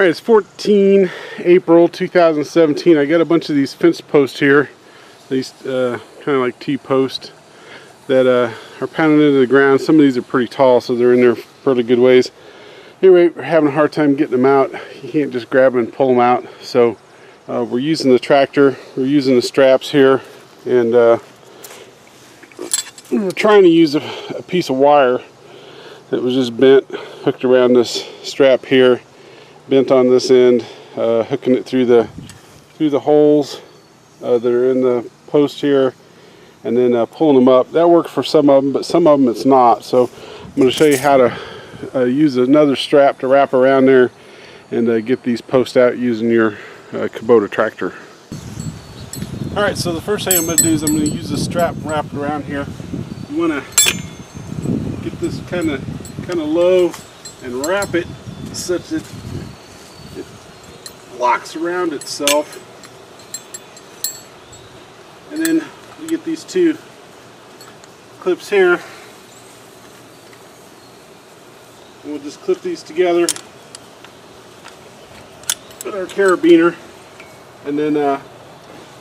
Alright, it's 14 April 2017. I got a bunch of these fence posts here, these kind of like T-posts that are pounded into the ground. Some of these are pretty tall, so they're in there pretty good ways. Anyway, we're having a hard time getting them out. You can't just grab them and pull them out. So we're using the tractor, we're using the straps here, and we're trying to use a piece of wire that was just bent, hooked around this strap here, bent on this end, hooking it through the holes that are in the post here, and then pulling them up. That worked for some of them, but some of them it's not. So I'm going to show you how to use another strap to wrap around there and get these posts out using your Kubota tractor. Alright, so the first thing I'm going to do is I'm going to use this strap wrapped around here. You want to get this kind of low and wrap it such that it locks around itself, and then we get these two clips here, and we'll just clip these together, put our carabiner, and then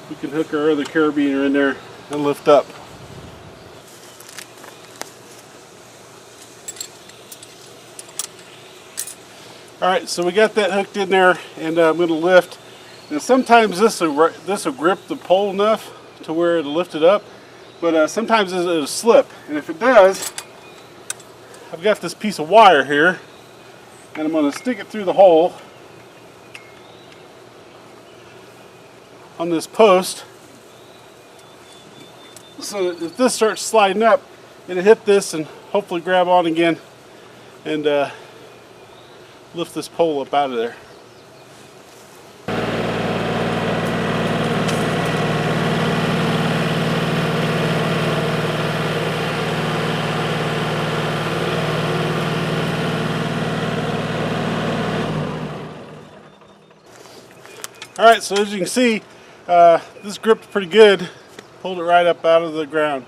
we can hook our other carabiner in there and lift up. Alright, so we got that hooked in there, and I'm going to lift. Now sometimes this will grip the pole enough to where it'll lift it up, but sometimes it'll slip. And if it does, I've got this piece of wire here, and I'm going to stick it through the hole on this post, so that if this starts sliding up, it'll hit this and hopefully grab on again and lift this pole up out of there. Alright, so as you can see, this gripped pretty good. Pulled it right up out of the ground.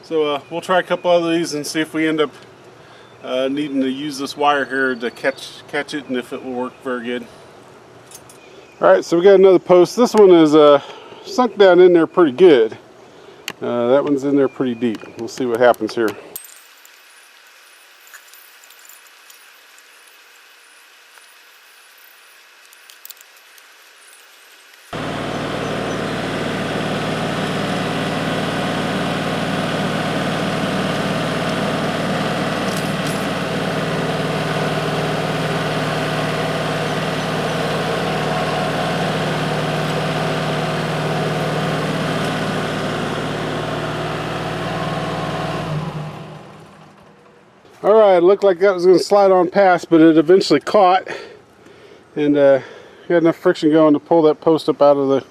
So we'll try a couple of these and see if we end up needing to use this wire here to catch it, and if it will work very good. Alright, so we got another post. This one is sunk down in there pretty good. That one's in there pretty deep. We'll see what happens here. Alright, it looked like that was going to slide on past, but it eventually caught, and had enough friction going to pull that post up out of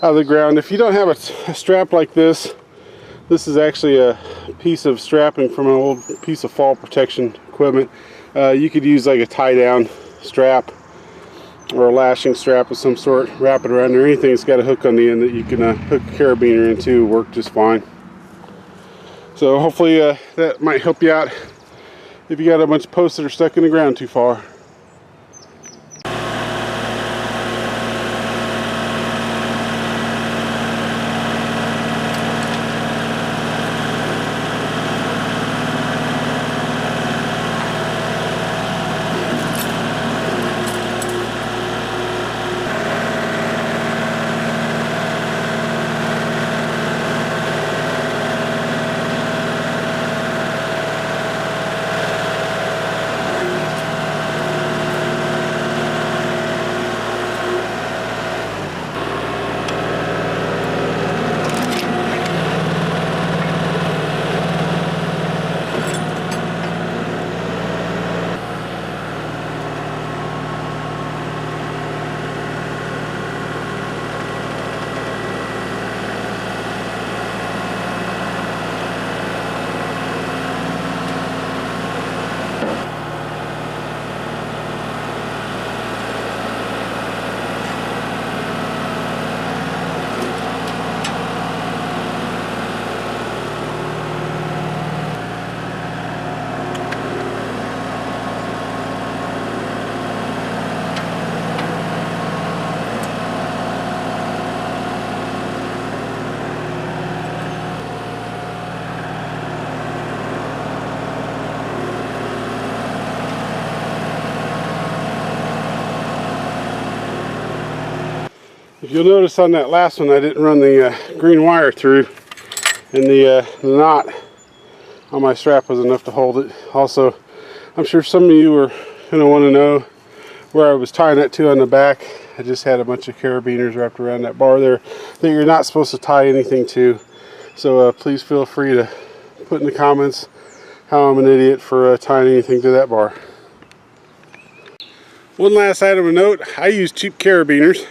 the ground. If you don't have a strap like this, this is actually a piece of strapping from an old piece of fall protection equipment. You could use like a tie down strap or a lashing strap of some sort, wrap it around there. Anything that's got a hook on the end that you can hook a carabiner into will work just fine. So hopefully that might help you out if you got a bunch of posts that are stuck in the ground too far. If you'll notice on that last one, I didn't run the green wire through, and the knot on my strap was enough to hold it. Also, I'm sure some of you are going to want to know where I was tying it to on the back. I just had a bunch of carabiners wrapped around that bar there that you're not supposed to tie anything to. So please feel free to put in the comments how I'm an idiot for tying anything to that bar. One last item of note, I use cheap carabiners.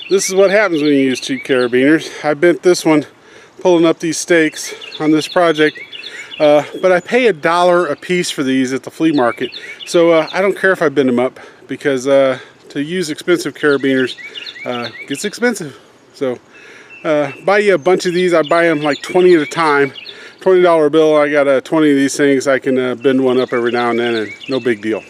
This is what happens when you use cheap carabiners. I bent this one pulling up these stakes on this project, but I pay $1 a piece for these at the flea market. So I don't care if I bend them up, because to use expensive carabiners gets expensive. So buy you a bunch of these. I buy them like 20 at a time. $20 bill, I got 20 of these things. I can bend one up every now and then, and no big deal.